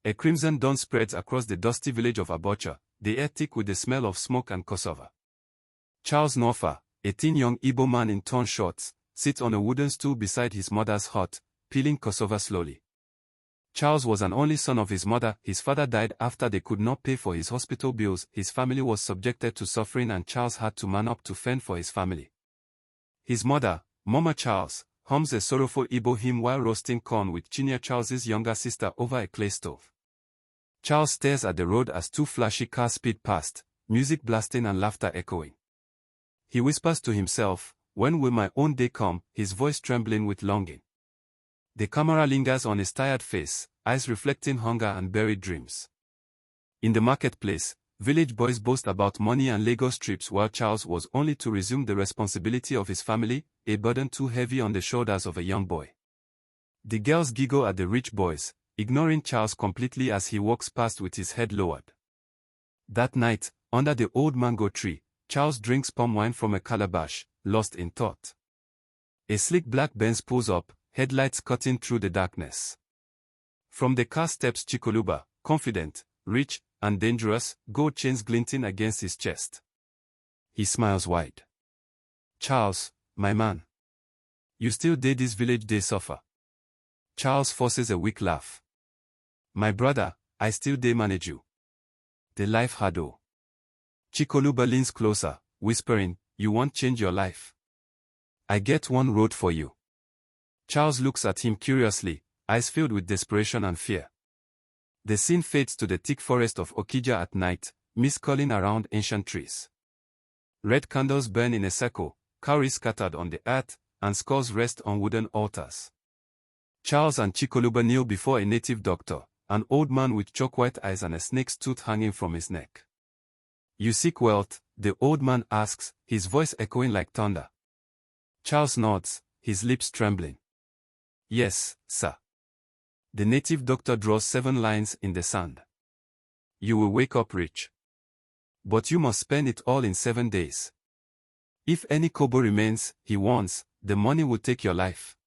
A crimson dawn spreads across the dusty village of Abocha, the air thick with the smell of smoke and cassava. Charles Norfa, a thin young Igbo man in torn shorts, sits on a wooden stool beside his mother's hut, peeling cassava slowly. Charles was an only son of his mother. His father died after they could not pay for his hospital bills. His family was subjected to suffering and Charles had to man up to fend for his family. His mother, Mama Charls, hums a sorrowful Igbo hymn while roasting corn with Chinya Charles's younger sister over a clay stove. Charles stares at the road as two flashy cars speed past, music blasting and laughter echoing. He whispers to himself, "When will my own day come?" his voice trembling with longing. The camera lingers on his tired face, eyes reflecting hunger and buried dreams. In the marketplace, village boys boast about money and Lagos trips while Charles was only to resume the responsibility of his family, a burden too heavy on the shoulders of a young boy. The girls giggle at the rich boys, ignoring Charles completely as he walks past with his head lowered. That night, under the old mango tree, Charles drinks palm wine from a calabash, lost in thought. A sleek black Benz pulls up, headlights cutting through the darkness. From the car steps Chikoluba, confident, rich, and dangerous, gold chains glinting against his chest. He smiles wide. "Charles, my man. You still dey this village dey suffer." Charles forces a weak laugh. "My brother, I still dey manage you. The life hard oh." Chikoluba leans closer, whispering, "You won't change your life. I get one road for you." Charles looks at him curiously, eyes filled with desperation and fear. The scene fades to the thick forest of Okija at night, mist curling around ancient trees. Red candles burn in a circle, cowries scattered on the earth, and skulls rest on wooden altars. Charles and Chikoluba kneel before a native doctor, an old man with chalk-white eyes and a snake's tooth hanging from his neck. "You seek wealth?" the old man asks, his voice echoing like thunder. Charles nods, his lips trembling. "Yes, sir." The native doctor draws 7 lines in the sand. "You will wake up rich. But you must spend it all in 7 days. If any kobo remains," he warns, "the money will take your life."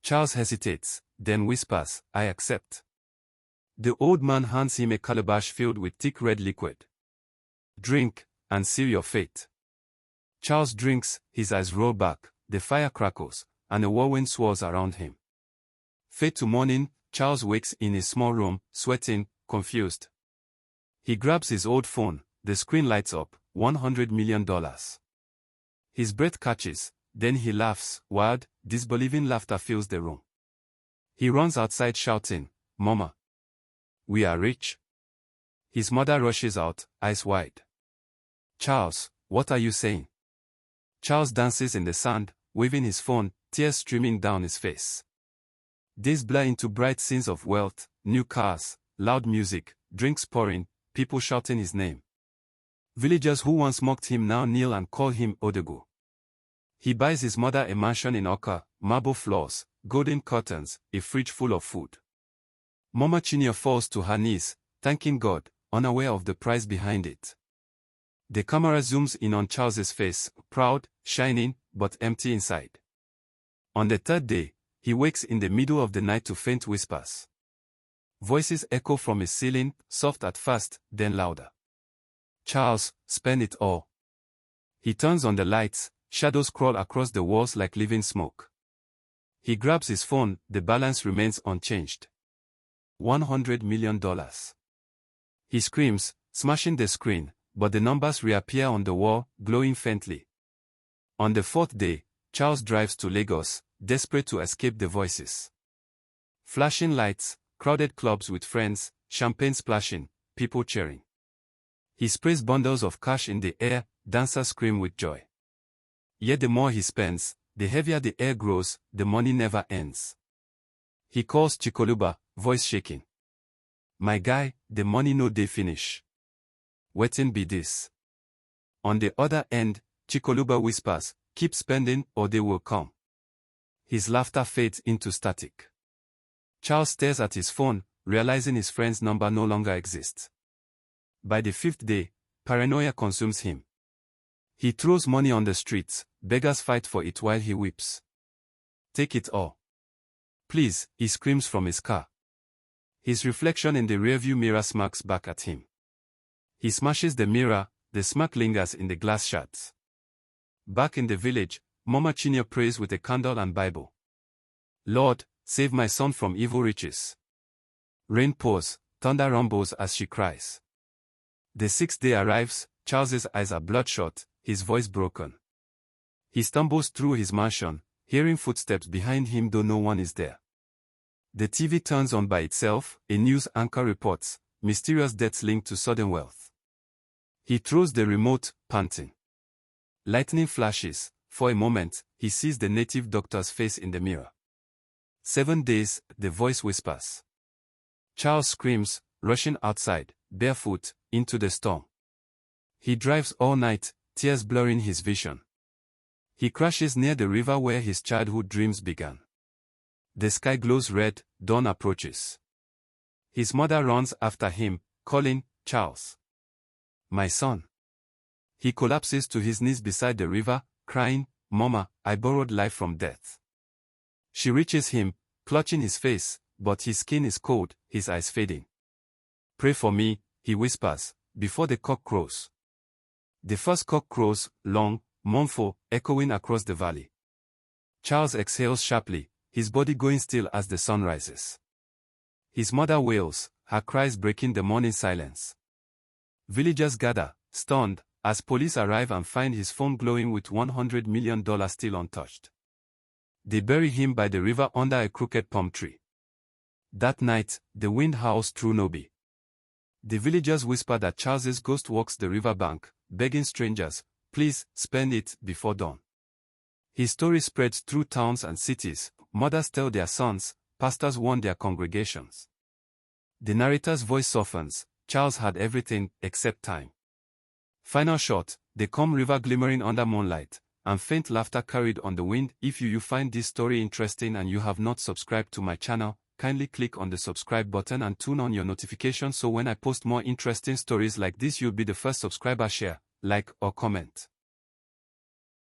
Charles hesitates, then whispers, "I accept." The old man hands him a calabash filled with thick red liquid. "Drink, and seal your fate." Charles drinks, his eyes roll back, the fire crackles, and a whirlwind swirls around him. Fade to morning, Charles wakes in his small room, sweating, confused. He grabs his old phone, the screen lights up, $100 million. His breath catches, then he laughs, wild, disbelieving laughter fills the room. He runs outside shouting, "Mama! We are rich." His mother rushes out, eyes wide. "Charles, what are you saying?" Charles dances in the sand, waving his phone, tears streaming down his face. Days blur into bright scenes of wealth, new cars, loud music, drinks pouring, people shouting his name. Villagers who once mocked him now kneel and call him Odegu. He buys his mother a mansion in Oka, marble floors, golden curtains, a fridge full of food. Mama Chinya falls to her knees, thanking God, unaware of the price behind it. The camera zooms in on Charles's face, proud, shining, but empty inside. On the 3rd day, he wakes in the middle of the night to faint whispers. Voices echo from his ceiling, soft at first, then louder. "Charles, spend it all." He turns on the lights, shadows crawl across the walls like living smoke. He grabs his phone, the balance remains unchanged. $100 million. He screams, smashing the screen, but the numbers reappear on the wall, glowing faintly. On the 4th day, Charles drives to Lagos, desperate to escape the voices. Flashing lights, crowded clubs with friends, champagne splashing, people cheering. He sprays bundles of cash in the air, dancers scream with joy. Yet the more he spends, the heavier the air grows, the money never ends. He calls Chikoluba, voice shaking. "My guy, the money no dey finish. Wetin be this?" On the other end, Chikoluba whispers, "Keep spending or they will come." His laughter fades into static. Charles stares at his phone, realizing his friend's number no longer exists. By the 5th day, paranoia consumes him. He throws money on the streets, beggars fight for it while he weeps. "Take it all. Please," he screams from his car. His reflection in the rearview mirror smirks back at him. He smashes the mirror, the smirk lingers in the glass shards. Back in the village, Mama Chinya prays with a candle and Bible. Lord, save my son from evil riches. Rain pours, thunder rumbles as she cries. The 6th day arrives, Charles's eyes are bloodshot, his voice broken. He stumbles through his mansion, hearing footsteps behind him though no one is there. The TV turns on by itself, a news anchor reports, mysterious deaths linked to sudden wealth. He throws the remote, panting. Lightning flashes, for a moment, he sees the native doctor's face in the mirror. 7 days, the voice whispers. Charles screams, rushing outside, barefoot, into the storm. He drives all night, tears blurring his vision. He crashes near the river where his childhood dreams began. The sky glows red, dawn approaches. His mother runs after him, calling, Charles. My son. He collapses to his knees beside the river, crying, Mama, I borrowed life from death. She reaches him, clutching his face, but his skin is cold, his eyes fading. Pray for me, he whispers, before the cock crows. The first cock crows, long, mournful, echoing across the valley. Charles exhales sharply, his body going still as the sun rises. His mother wails, her cries breaking the morning silence. Villagers gather, stunned, as police arrive and find his phone glowing with $100 million still untouched. They bury him by the river under a crooked palm tree. That night, the wind howls through Nobi. The villagers whisper that Charles's ghost walks the riverbank, begging strangers, please, spend it before dawn. His story spreads through towns and cities, mothers tell their sons, pastors warn their congregations. The narrator's voice softens, Charles had everything, except time. Final shot, the calm river glimmering under moonlight, and faint laughter carried on the wind. If you find this story interesting and you have not subscribed to my channel, kindly click on the subscribe button and turn on your notifications so when I post more interesting stories like this you'll be the first subscriber. Share, like or comment.